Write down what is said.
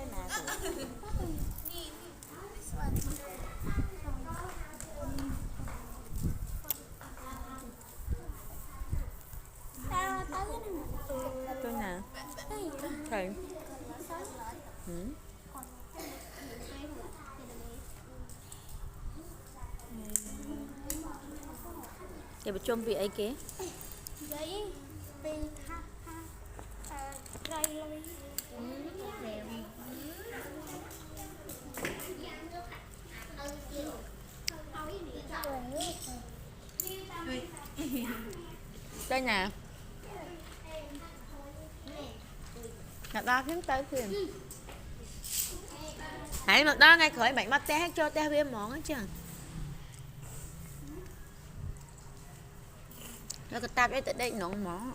tới nào rồi. Tôi nào thầy để bercuma bị ấy kia đây nè ngặt đó khiến tới kìa hãy một đó ngay khởi bạn bắt té hát cho té viêm món hết chứ nó cái tạp ấy tới đây nón món